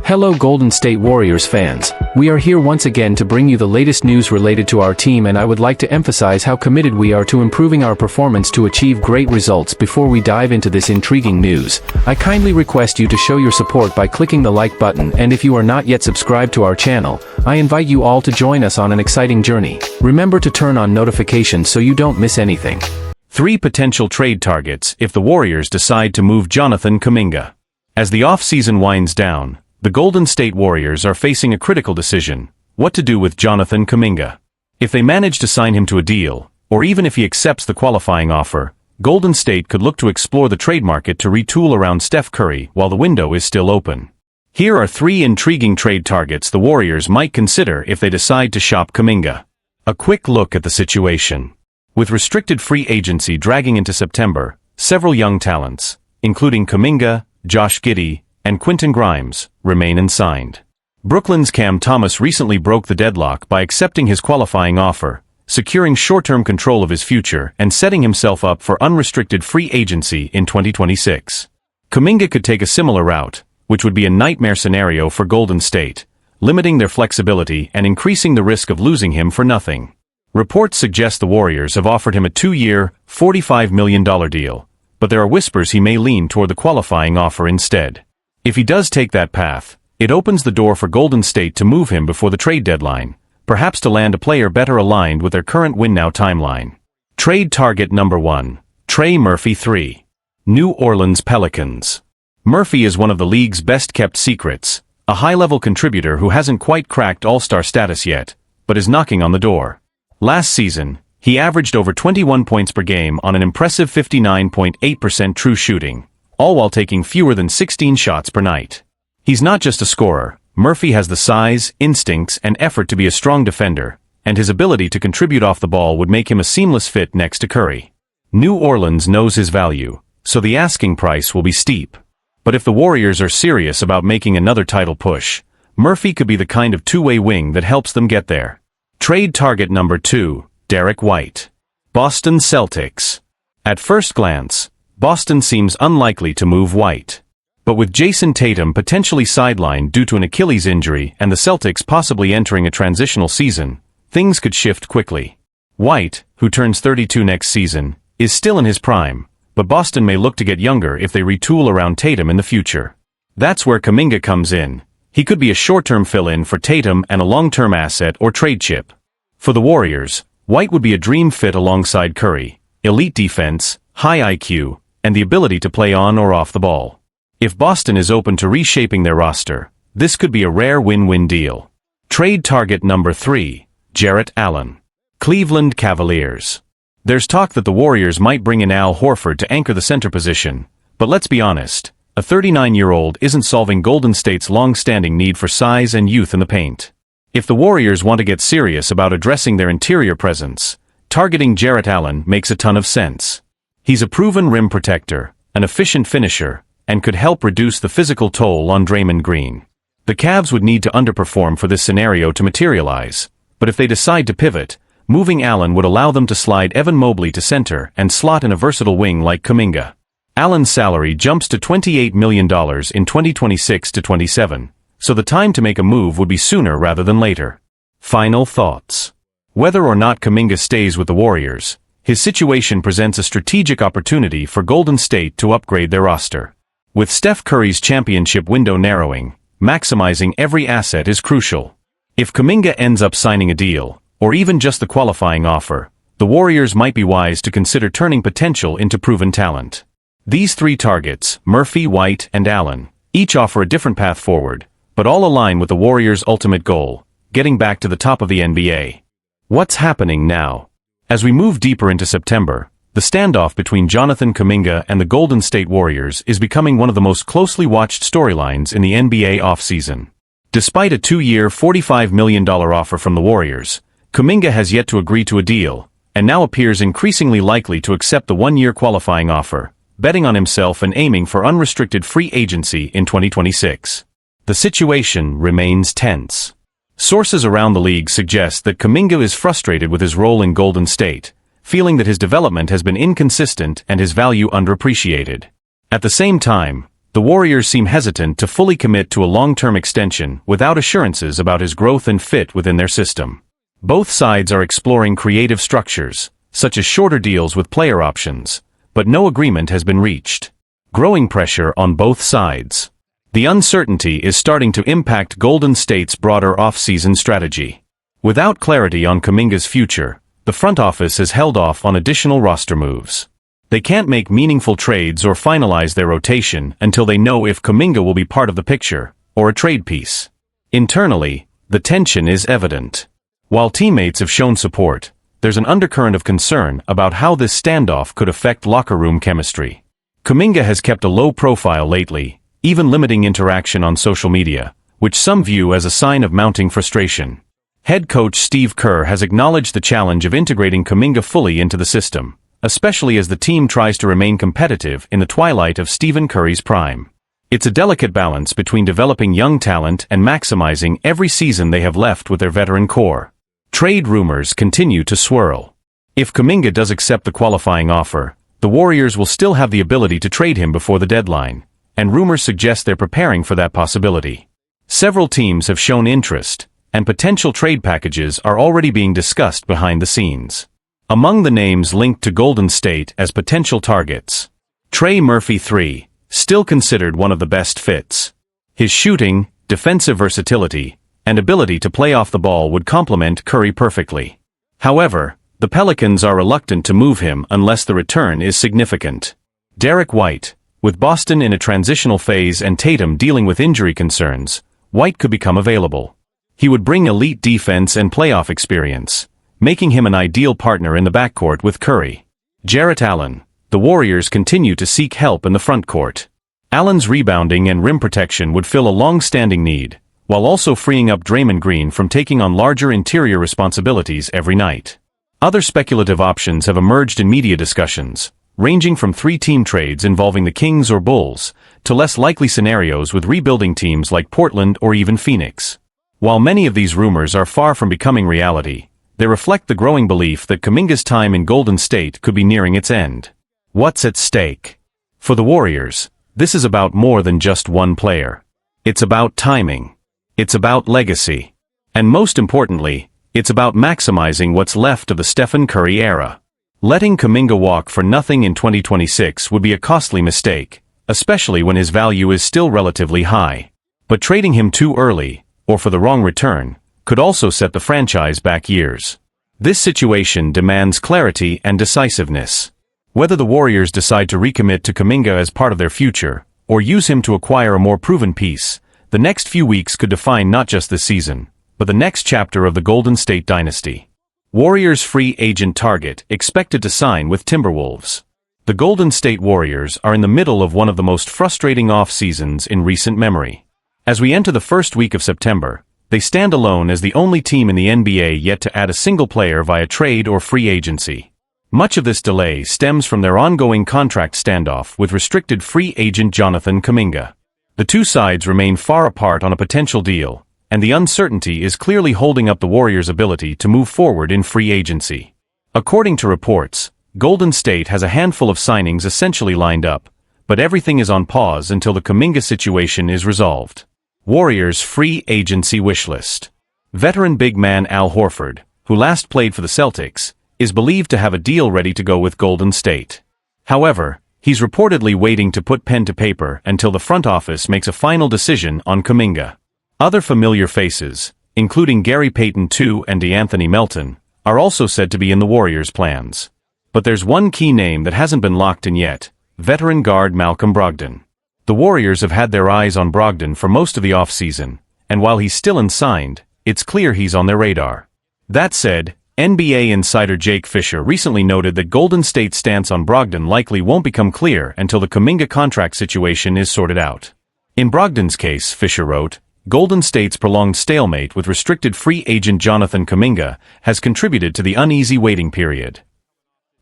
Hello Golden State Warriors fans. We are here once again to bring you the latest news related to our team, and I would like to emphasize how committed we are to improving our performance to achieve great results. Before we dive into this intriguing news, I kindly request you to show your support by clicking the like button, and if you are not yet subscribed to our channel, I invite you all to join us on an exciting journey. Remember to turn on notifications so you don't miss anything. 3 potential trade targets if the Warriors decide to move Jonathan Kaminga. As the offseason winds down, the Golden State Warriors are facing a critical decision: what to do with Jonathan Kaminga. If they manage to sign him to a deal, or even if he accepts the qualifying offer, Golden State could look to explore the trade market to retool around Steph Curry while the window is still open. Here are 3 intriguing trade targets the Warriors might consider if they decide to shop Kaminga. A quick look at the situation. With restricted free agency dragging into September, several young talents, including Kaminga, Josh Giddey, and Quentin Grimes, remain unsigned. Brooklyn's Cam Thomas recently broke the deadlock by accepting his qualifying offer, securing short-term control of his future and setting himself up for unrestricted free agency in 2026. Kaminga could take a similar route, which would be a nightmare scenario for Golden State, limiting their flexibility and increasing the risk of losing him for nothing. Reports suggest the Warriors have offered him a 2-year, $45 million deal, but there are whispers he may lean toward the qualifying offer instead. If he does take that path, it opens the door for Golden State to move him before the trade deadline, perhaps to land a player better aligned with their current win-now timeline. Trade target number 1, Trey Murphy 3. New Orleans Pelicans. Murphy is one of the league's best-kept secrets, a high-level contributor who hasn't quite cracked all-star status yet, but is knocking on the door. Last season, he averaged over 21 points per game on an impressive 59.8% true shooting, all while taking fewer than 16 shots per night. He's not just a scorer. Murphy has the size, instincts, and effort to be a strong defender, and his ability to contribute off the ball would make him a seamless fit next to Curry. New Orleans knows his value, so the asking price will be steep. But if the Warriors are serious about making another title push, Murphy could be the kind of two-way wing that helps them get there. Trade target number 2, Derek White. Boston Celtics. At first glance, Boston seems unlikely to move White. But with Jason Tatum potentially sidelined due to an Achilles injury and the Celtics possibly entering a transitional season, things could shift quickly. White, who turns 32 next season, is still in his prime, but Boston may look to get younger if they retool around Tatum in the future. That's where Kaminga comes in. He could be a short-term fill-in for Tatum and a long-term asset or trade chip. For the Warriors, White would be a dream fit alongside Curry: elite defense, high IQ, and the ability to play on or off the ball. If Boston is open to reshaping their roster, this could be a rare win-win deal. Trade target number 3, Jarrett Allen. Cleveland Cavaliers. There's talk that the Warriors might bring in Al Horford to anchor the center position, but let's be honest, a 39-year-old isn't solving Golden State's long-standing need for size and youth in the paint. If the Warriors want to get serious about addressing their interior presence, targeting Jarrett Allen makes a ton of sense. He's a proven rim protector, an efficient finisher, and could help reduce the physical toll on Draymond Green. The Cavs would need to underperform for this scenario to materialize, but if they decide to pivot, moving Allen would allow them to slide Evan Mobley to center and slot in a versatile wing like Kaminga. Allen's salary jumps to $28 million in 2026-27, so the time to make a move would be sooner rather than later. Final thoughts. Whether or not Kaminga stays with the Warriors, his situation presents a strategic opportunity for Golden State to upgrade their roster. With Steph Curry's championship window narrowing, maximizing every asset is crucial. If Kaminga ends up signing a deal, or even just the qualifying offer, the Warriors might be wise to consider turning potential into proven talent. These 3 targets, Murphy, White, and Allen, each offer a different path forward, but all align with the Warriors' ultimate goal: getting back to the top of the NBA. What's happening now? As we move deeper into September, the standoff between Jonathan Kaminga and the Golden State Warriors is becoming one of the most closely watched storylines in the NBA offseason. Despite a 2-year, $45 million offer from the Warriors, Kaminga has yet to agree to a deal, and now appears increasingly likely to accept the 1-year qualifying offer, betting on himself and aiming for unrestricted free agency in 2026. The situation remains tense. Sources around the league suggest that Kaminga is frustrated with his role in Golden State, feeling that his development has been inconsistent and his value underappreciated. At the same time, The Warriors seem hesitant to fully commit to a long-term extension without assurances about his growth and fit within their system. Both sides are exploring creative structures, such as shorter deals with player options, but no agreement has been reached. Growing pressure on both sides. The uncertainty is starting to impact Golden State's broader off-season strategy. Without clarity on Kaminga's future, the front office has held off on additional roster moves. They can't make meaningful trades or finalize their rotation until they know if Kaminga will be part of the picture, or a trade piece. Internally, the tension is evident. While teammates have shown support, there's an undercurrent of concern about how this standoff could affect locker room chemistry. Kaminga has kept a low profile lately, even limiting interaction on social media, which some view as a sign of mounting frustration. Head coach Steve Kerr has acknowledged the challenge of integrating Kaminga fully into the system, especially as the team tries to remain competitive in the twilight of Stephen Curry's prime. It's a delicate balance between developing young talent and maximizing every season they have left with their veteran core. Trade rumors continue to swirl. If Kaminga does accept the qualifying offer, the Warriors will still have the ability to trade him before the deadline, and rumors suggest they're preparing for that possibility. Several teams have shown interest, and potential trade packages are already being discussed behind the scenes. Among the names linked to Golden State as potential targets, Trey Murphy III, still considered one of the best fits. His shooting, defensive versatility, and ability to play off the ball would complement Curry perfectly. However, the Pelicans are reluctant to move him unless the return is significant. Derek White, with Boston in a transitional phase and Tatum dealing with injury concerns, White could become available. He would bring elite defense and playoff experience, making him an ideal partner in the backcourt with Curry. Jarrett Allen. The Warriors continue to seek help in the frontcourt. Allen's rebounding and rim protection would fill a long-standing need, while also freeing up Draymond Green from taking on larger interior responsibilities every night. Other speculative options have emerged in media discussions, ranging from three-team trades involving the Kings or Bulls, to less likely scenarios with rebuilding teams like Portland or even Phoenix. While many of these rumors are far from becoming reality, they reflect the growing belief that Kaminga's time in Golden State could be nearing its end. What's at stake? For the Warriors, this is about more than just one player. It's about timing. It's about legacy. And most importantly, it's about maximizing what's left of the Stephen Curry era. Letting Kaminga walk for nothing in 2026 would be a costly mistake, especially when his value is still relatively high. But trading him too early, or for the wrong return, could also set the franchise back years. This situation demands clarity and decisiveness. Whether the Warriors decide to recommit to Kaminga as part of their future, or use him to acquire a more proven piece, the next few weeks could define not just this season, but the next chapter of the Golden State dynasty. Warriors free agent target expected to sign with Timberwolves. The Golden State Warriors are in the middle of one of the most frustrating off-seasons in recent memory. As we enter the first week of September, they stand alone as the only team in the NBA yet to add a single player via trade or free agency. Much of this delay stems from their ongoing contract standoff with restricted free agent Jonathan Kaminga. The two sides remain far apart on a potential deal, and the uncertainty is clearly holding up the Warriors' ability to move forward in free agency. According to reports, Golden State has a handful of signings essentially lined up, but everything is on pause until the Kaminga situation is resolved. Warriors free agency wishlist. Veteran big man Al Horford, who last played for the Celtics, is believed to have a deal ready to go with Golden State. However, he's reportedly waiting to put pen to paper until the front office makes a final decision on Kaminga. Other familiar faces, including Gary Payton II and DeAnthony Melton, are also said to be in the Warriors' plans. But there's one key name that hasn't been locked in yet: veteran guard Malcolm Brogdon. The Warriors have had their eyes on Brogdon for most of the offseason, and while he's still unsigned, it's clear he's on their radar. That said, NBA insider Jake Fisher recently noted that Golden State's stance on Brogdon likely won't become clear until the Kaminga contract situation is sorted out. In Brogdon's case, Fisher wrote, Golden State's prolonged stalemate with restricted free agent Jonathan Kaminga has contributed to the uneasy waiting period.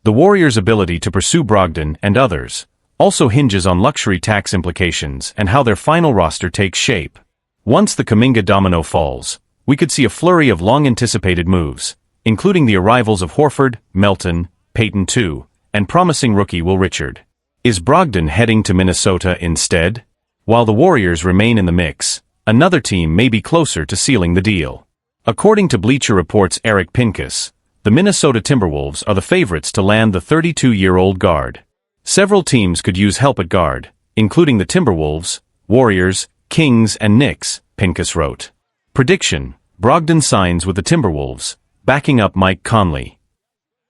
The Warriors' ability to pursue Brogdon and others also hinges on luxury tax implications and how their final roster takes shape. Once the Kaminga domino falls, we could see a flurry of long-anticipated moves, including the arrivals of Horford, Melton, Payton II, and promising rookie Will Richard. Is Brogdon heading to Minnesota instead? While the Warriors remain in the mix, another team may be closer to sealing the deal. According to Bleacher Report's Eric Pincus, the Minnesota Timberwolves are the favorites to land the 32-year-old guard. Several teams could use help at guard, including the Timberwolves, Warriors, Kings, and Knicks, Pincus wrote. Prediction: Brogdon signs with the Timberwolves, backing up Mike Conley.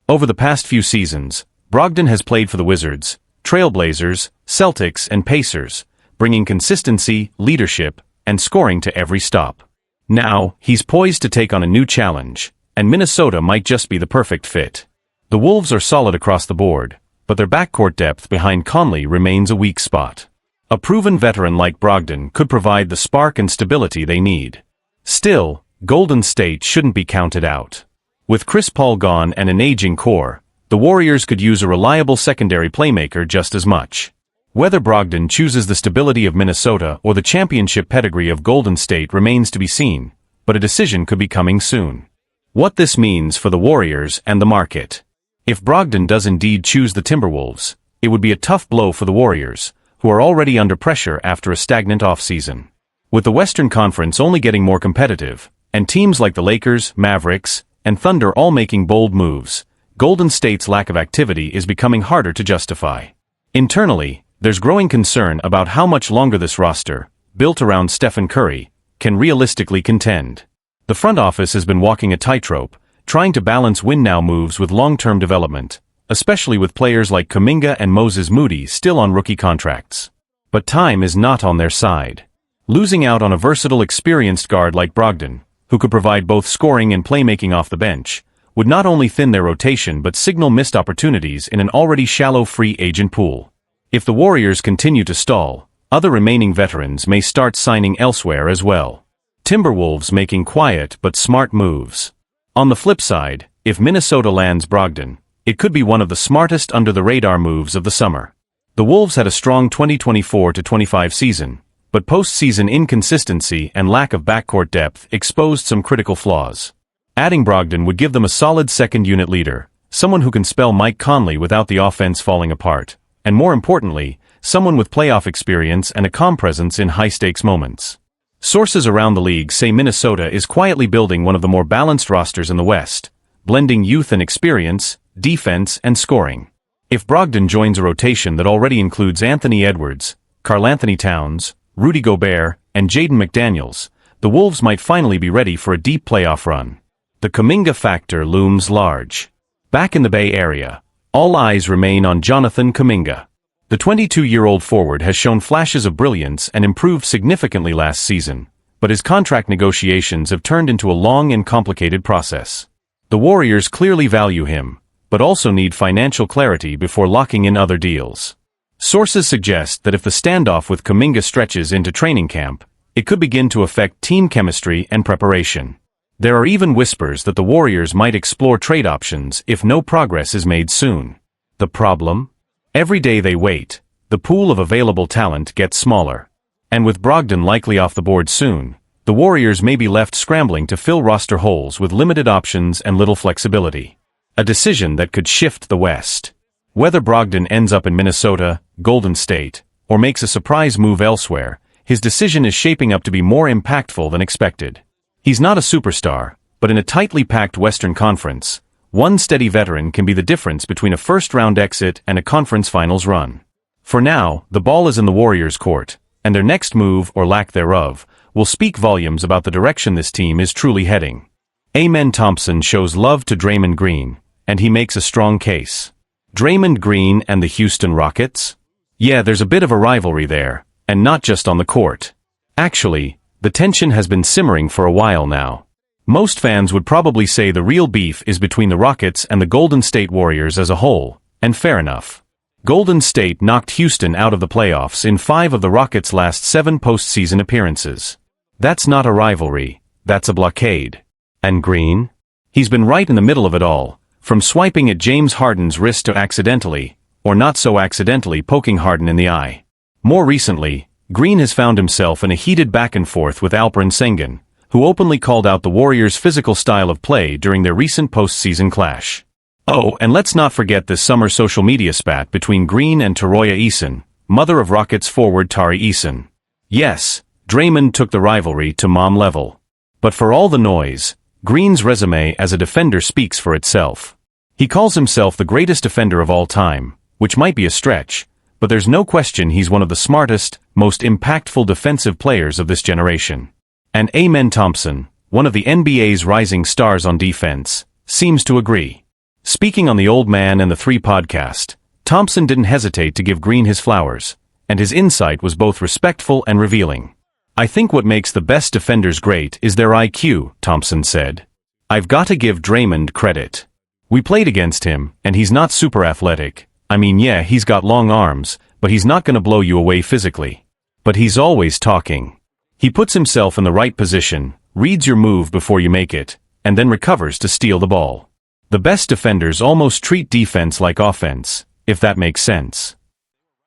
Over the past few seasons, Brogdon has played for the Wizards, Trailblazers, Celtics, and Pacers, bringing consistency, leadership, and scoring to every stop. Now, he's poised to take on a new challenge, and Minnesota might just be the perfect fit. The Wolves are solid across the board, but their backcourt depth behind Conley remains a weak spot. A proven veteran like Brogdon could provide the spark and stability they need. Still, Golden State shouldn't be counted out. With Chris Paul gone and an aging core, the Warriors could use a reliable secondary playmaker just as much. Whether Brogdon chooses the stability of Minnesota or the championship pedigree of Golden State remains to be seen, but a decision could be coming soon. What this means for the Warriors and the market. If Brogdon does indeed choose the Timberwolves, it would be a tough blow for the Warriors, who are already under pressure after a stagnant offseason. With the Western Conference only getting more competitive, and teams like the Lakers, Mavericks, and Thunder all making bold moves, Golden State's lack of activity is becoming harder to justify. Internally, there's growing concern about how much longer this roster, built around Stephen Curry, can realistically contend. The front office has been walking a tightrope, trying to balance win-now moves with long-term development, especially with players like Kaminga and Moses Moody still on rookie contracts. But time is not on their side. Losing out on a versatile, experienced guard like Brogdon, who could provide both scoring and playmaking off the bench, would not only thin their rotation but signal missed opportunities in an already shallow free agent pool. If the Warriors continue to stall, other remaining veterans may start signing elsewhere as well. Timberwolves making quiet but smart moves. On the flip side, if Minnesota lands Brogdon, it could be one of the smartest under-the-radar moves of the summer. The Wolves had a strong 2024-25 season, but postseason inconsistency and lack of backcourt depth exposed some critical flaws. Adding Brogdon would give them a solid second-unit leader, someone who can spell Mike Conley without the offense falling apart, and more importantly, someone with playoff experience and a calm presence in high-stakes moments. Sources around the league say Minnesota is quietly building one of the more balanced rosters in the West, blending youth and experience, defense, and scoring. If Brogdon joins a rotation that already includes Anthony Edwards, Karl-Anthony Towns, Rudy Gobert, and Jaden McDaniels, the Wolves might finally be ready for a deep playoff run. The Kaminga factor looms large. Back in the Bay Area, all eyes remain on Jonathan Kaminga. The 22-year-old forward has shown flashes of brilliance and improved significantly last season, but his contract negotiations have turned into a long and complicated process. The Warriors clearly value him, but also need financial clarity before locking in other deals. Sources suggest that if the standoff with Kaminga stretches into training camp, it could begin to affect team chemistry and preparation. There are even whispers that the Warriors might explore trade options if no progress is made soon. The problem? Every day they wait, the pool of available talent gets smaller. And with Brogdon likely off the board soon, the Warriors may be left scrambling to fill roster holes with limited options and little flexibility. A decision that could shift the West. Whether Brogdon ends up in Minnesota, Golden State, or makes a surprise move elsewhere, his decision is shaping up to be more impactful than expected. He's not a superstar, but in a tightly packed Western Conference, one steady veteran can be the difference between a first-round exit and a conference finals run. For now, the ball is in the Warriors' court, and their next move, or lack thereof, will speak volumes about the direction this team is truly heading. Klay Thompson shows love to Draymond Green, and he makes a strong case. Draymond Green and the Houston Rockets? Yeah, there's a bit of a rivalry there, and not just on the court. Actually, the tension has been simmering for a while now. Most fans would probably say the real beef is between the Rockets and the Golden State Warriors as a whole, and fair enough. Golden State knocked Houston out of the playoffs in 5 of the Rockets' last 7 postseason appearances. That's not a rivalry, that's a blockade. And Green? He's been right in the middle of it all, from swiping at James Harden's wrist to accidentally, or not so accidentally, poking Harden in the eye. More recently, Green has found himself in a heated back-and-forth with Alperen Sengun, who openly called out the Warriors' physical style of play during their recent postseason clash. Oh, and let's not forget this summer social media spat between Green and Taroya Eason, mother of Rockets forward Tari Eason. Yes, Draymond took the rivalry to mom level. But for all the noise, Green's resume as a defender speaks for itself. He calls himself the greatest defender of all time, which might be a stretch, but there's no question he's one of the smartest, most impactful defensive players of this generation. And Klay Thompson, one of the NBA's rising stars on defense, seems to agree. Speaking on the Old Man and the Three podcast, Thompson didn't hesitate to give Green his flowers, and his insight was both respectful and revealing. "I think what makes the best defenders great is their IQ," Thompson said. "I've got to give Draymond credit. We played against him, and he's not super athletic. I mean, yeah, he's got long arms, but he's not gonna blow you away physically. But he's always talking. He puts himself in the right position, reads your move before you make it, and then recovers to steal the ball. The best defenders almost treat defense like offense, if that makes sense."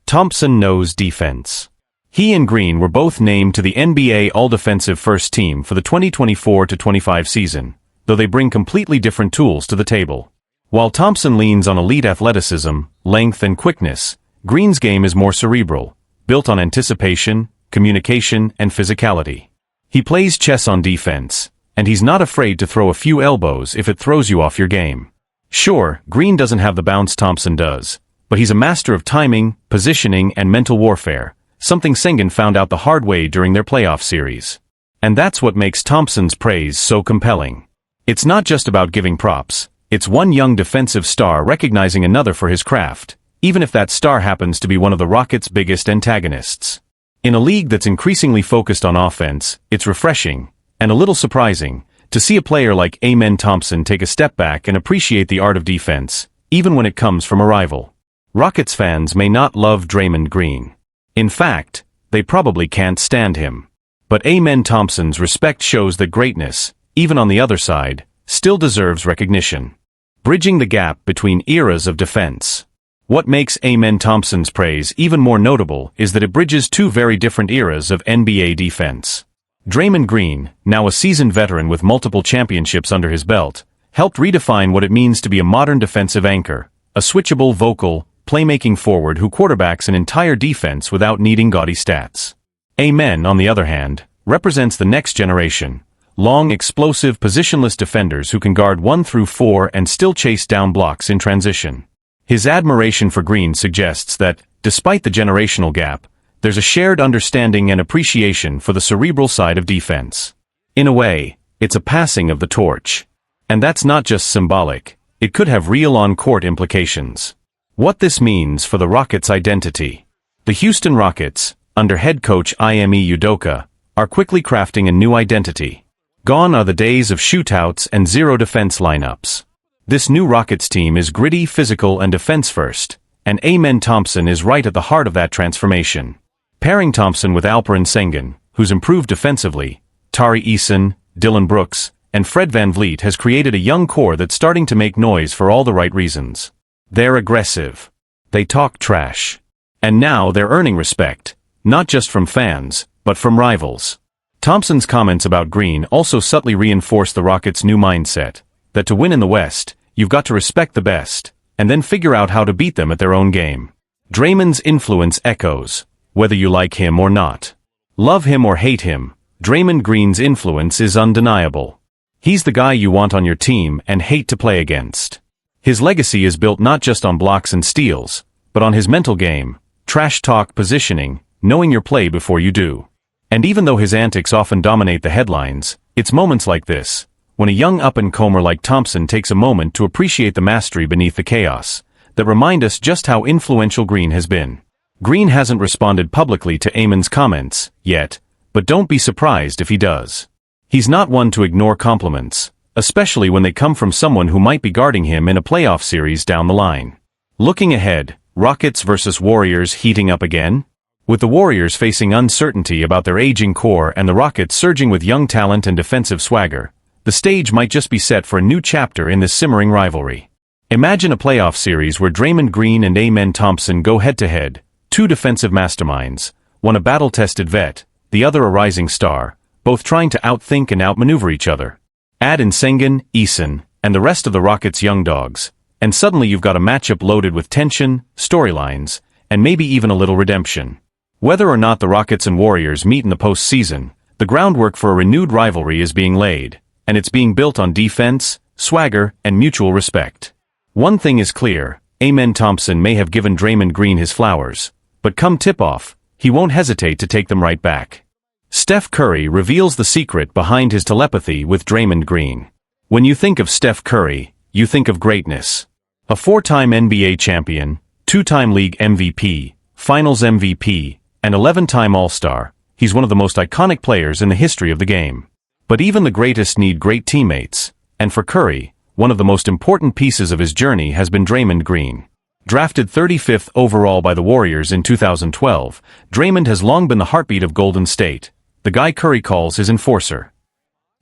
Thompson knows defense. He and Green were both named to the NBA All-Defensive First Team for the 2024-25 season, though they bring completely different tools to the table. While Thompson leans on elite athleticism, length and quickness, Green's game is more cerebral, built on anticipation, communication, and physicality. He plays chess on defense, and he's not afraid to throw a few elbows if it throws you off your game. Sure, Green doesn't have the bounce Thompson does, but he's a master of timing, positioning, and mental warfare, something Sengun found out the hard way during their playoff series. And that's what makes Thompson's praise so compelling. It's not just about giving props, it's one young defensive star recognizing another for his craft, even if that star happens to be one of the Rockets' biggest antagonists. In a league that's increasingly focused on offense, it's refreshing, and a little surprising, to see a player like Klay Thompson take a step back and appreciate the art of defense, even when it comes from a rival. Rockets fans may not love Draymond Green. In fact, they probably can't stand him. But Klay Thompson's respect shows that greatness, even on the other side, still deserves recognition. Bridging the gap between eras of defense. What makes Klay Thompson's praise even more notable is that it bridges two very different eras of NBA defense. Draymond Green, now a seasoned veteran with multiple championships under his belt, helped redefine what it means to be a modern defensive anchor, a switchable, vocal, playmaking forward who quarterbacks an entire defense without needing gaudy stats. Klay, on the other hand, represents the next generation, long, explosive, positionless defenders who can guard 1 through 4 and still chase down blocks in transition. His admiration for Green suggests that, despite the generational gap, there's a shared understanding and appreciation for the cerebral side of defense. In a way, it's a passing of the torch. And that's not just symbolic, it could have real on-court implications. What this means for the Rockets' identity. The Houston Rockets, under head coach Ime Udoka, are quickly crafting a new identity. Gone are the days of shootouts and zero defense lineups. This new Rockets team is gritty, physical, and defense-first, and Klay Thompson is right at the heart of that transformation. Pairing Thompson with Alperen Sengun, who's improved defensively, Tari Eason, Dylan Brooks, and Fred VanVleet has created a young core that's starting to make noise for all the right reasons. They're aggressive. They talk trash. And now they're earning respect, not just from fans, but from rivals. Thompson's comments about Green also subtly reinforce the Rockets' new mindset, that to win in the West, you've got to respect the best, and then figure out how to beat them at their own game. Draymond's influence echoes, whether you like him or not. Love him or hate him, Draymond Green's influence is undeniable. He's the guy you want on your team and hate to play against. His legacy is built not just on blocks and steals, but on his mental game, trash talk, positioning, knowing your play before you do. And even though his antics often dominate the headlines, it's moments like this, when a young up-and-comer like Thompson takes a moment to appreciate the mastery beneath the chaos, that remind us just how influential Green has been. Green hasn't responded publicly to Klay's comments, yet, but don't be surprised if he does. He's not one to ignore compliments, especially when they come from someone who might be guarding him in a playoff series down the line. Looking ahead, Rockets versus Warriors heating up again? With the Warriors facing uncertainty about their aging core and the Rockets surging with young talent and defensive swagger, the stage might just be set for a new chapter in this simmering rivalry. Imagine a playoff series where Draymond Green and Klay Thompson go head-to-head, two defensive masterminds, one a battle-tested vet, the other a rising star, both trying to outthink and outmaneuver each other. Add in Sengun, Eason, and the rest of the Rockets' young dogs, and suddenly you've got a matchup loaded with tension, storylines, and maybe even a little redemption. Whether or not the Rockets and Warriors meet in the postseason, the groundwork for a renewed rivalry is being laid, and it's being built on defense, swagger, and mutual respect. One thing is clear, Klay Thompson may have given Draymond Green his flowers, but come tip-off, he won't hesitate to take them right back. Steph Curry reveals the secret behind his telepathy with Draymond Green. When you think of Steph Curry, you think of greatness. A 4-time NBA champion, 2-time league MVP, finals MVP, and 11-time All-Star, he's one of the most iconic players in the history of the game. But even the greatest need great teammates, and for Curry, one of the most important pieces of his journey has been Draymond Green. Drafted 35th overall by the Warriors in 2012, Draymond has long been the heartbeat of Golden State, the guy Curry calls his enforcer.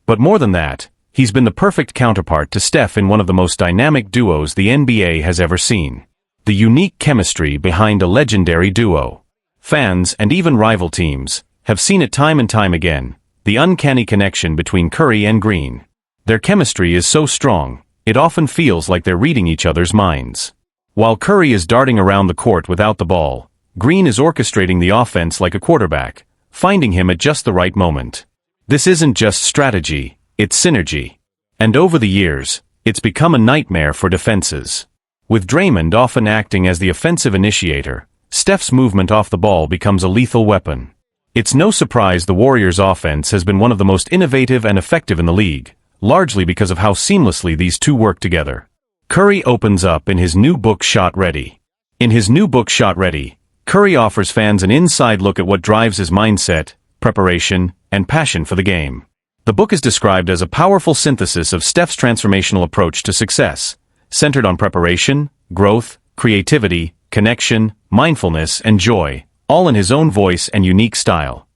But more than that, he's been the perfect counterpart to Steph in one of the most dynamic duos the NBA has ever seen. The unique chemistry behind a legendary duo. Fans, and even rival teams, have seen it time and time again, the uncanny connection between Curry and Green. Their chemistry is so strong, it often feels like they're reading each other's minds. While Curry is darting around the court without the ball, Green is orchestrating the offense like a quarterback, finding him at just the right moment. This isn't just strategy, it's synergy. And over the years, it's become a nightmare for defenses. With Draymond often acting as the offensive initiator, Steph's movement off the ball becomes a lethal weapon. It's no surprise the Warriors' offense has been one of the most innovative and effective in the league, largely because of how seamlessly these two work together. Curry opens up in his new book Shot Ready. In his new book Shot Ready, Curry offers fans an inside look at what drives his mindset, preparation, and passion for the game. The book is described as a powerful synthesis of Steph's transformational approach to success, centered on preparation, growth, creativity, connection, mindfulness, and joy, all in his own voice and unique style.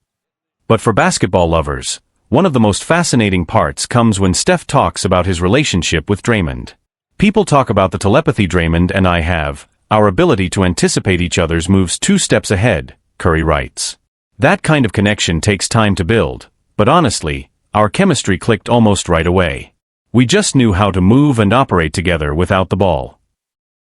But for basketball lovers, one of the most fascinating parts comes when Steph talks about his relationship with Draymond. People talk about the telepathy Draymond and I have, our ability to anticipate each other's moves 2 steps ahead, Curry writes. That kind of connection takes time to build, but honestly, our chemistry clicked almost right away. We just knew how to move and operate together without the ball.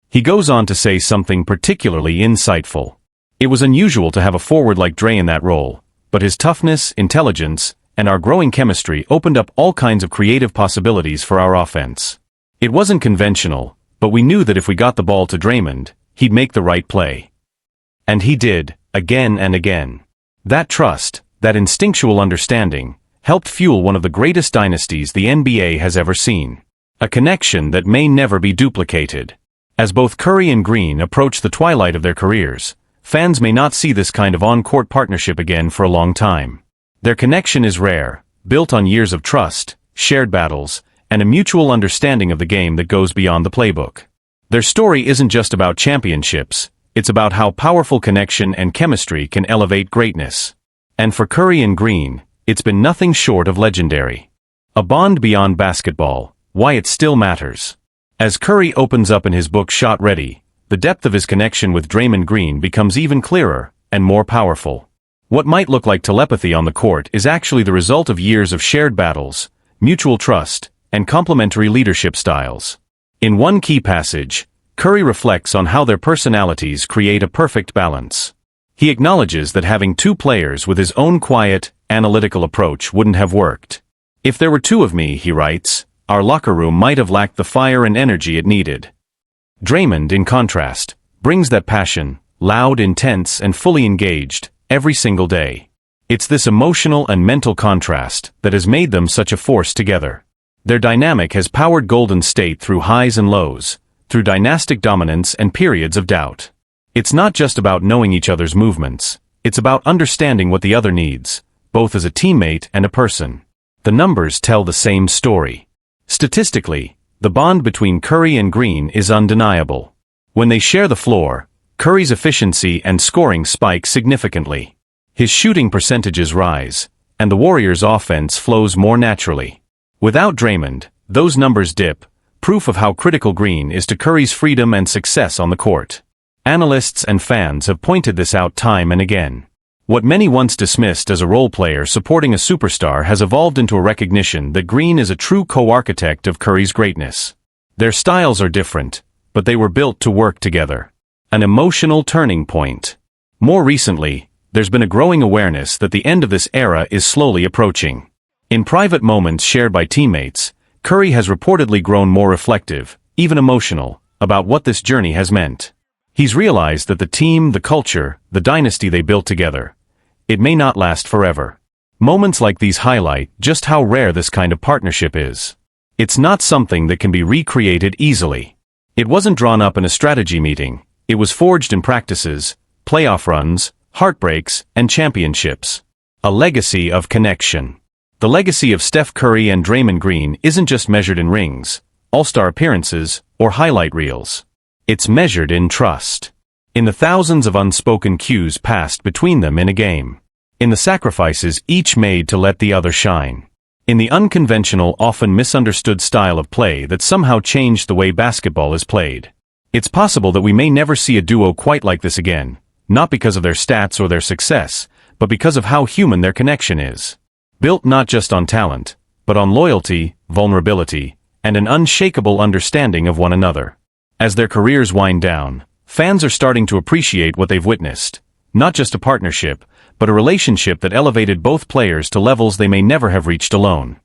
He goes on to say something particularly insightful. It was unusual to have a forward like Dre in that role, but his toughness, intelligence, and our growing chemistry opened up all kinds of creative possibilities for our offense. It wasn't conventional, but we knew that if we got the ball to Draymond, he'd make the right play. And he did, again and again. That trust, that instinctual understanding, helped fuel one of the greatest dynasties the NBA has ever seen. A connection that may never be duplicated. As both Curry and Green approach the twilight of their careers, fans may not see this kind of on-court partnership again for a long time. Their connection is rare, built on years of trust, shared battles, and a mutual understanding of the game that goes beyond the playbook. Their story isn't just about championships, it's about how powerful connection and chemistry can elevate greatness. And for Curry and Green, it's been nothing short of legendary. A bond beyond basketball, why it still matters. As Curry opens up in his book Shot Ready, the depth of his connection with Draymond Green becomes even clearer and more powerful. What might look like telepathy on the court is actually the result of years of shared battles, mutual trust, and complementary leadership styles. In one key passage, Curry reflects on how their personalities create a perfect balance. He acknowledges that having 2 players with his own quiet, analytical approach wouldn't have worked. If there were 2 of me, he writes, our locker room might have lacked the fire and energy it needed. Draymond, in contrast, brings that passion, loud, intense, and fully engaged, every single day. It's this emotional and mental contrast that has made them such a force together. Their dynamic has powered Golden State through highs and lows, through dynastic dominance and periods of doubt. It's not just about knowing each other's movements, it's about understanding what the other needs, both as a teammate and a person. The numbers tell the same story. Statistically, the bond between Curry and Green is undeniable. When they share the floor, Curry's efficiency and scoring spike significantly. His shooting percentages rise, and the Warriors' offense flows more naturally. Without Draymond, those numbers dip, proof of how critical Green is to Curry's freedom and success on the court. Analysts and fans have pointed this out time and again. What many once dismissed as a role player supporting a superstar has evolved into a recognition that Green is a true co-architect of Curry's greatness. Their styles are different, but they were built to work together. An emotional turning point. More recently, there's been a growing awareness that the end of this era is slowly approaching. In private moments shared by teammates, Curry has reportedly grown more reflective, even emotional, about what this journey has meant. He's realized that the team, the culture, the dynasty they built together, it may not last forever. Moments like these highlight just how rare this kind of partnership is. It's not something that can be recreated easily. It wasn't drawn up in a strategy meeting, it was forged in practices, playoff runs, heartbreaks, and championships. A legacy of connection. The legacy of Steph Curry and Draymond Green isn't just measured in rings, all-star appearances, or highlight reels. It's measured in trust. In the thousands of unspoken cues passed between them in a game. In the sacrifices each made to let the other shine. In the unconventional, often misunderstood style of play that somehow changed the way basketball is played. It's possible that we may never see a duo quite like this again, not because of their stats or their success, but because of how human their connection is. Built not just on talent, but on loyalty, vulnerability, and an unshakable understanding of one another. As their careers wind down, fans are starting to appreciate what they've witnessed. Not just a partnership, but a relationship that elevated both players to levels they may never have reached alone.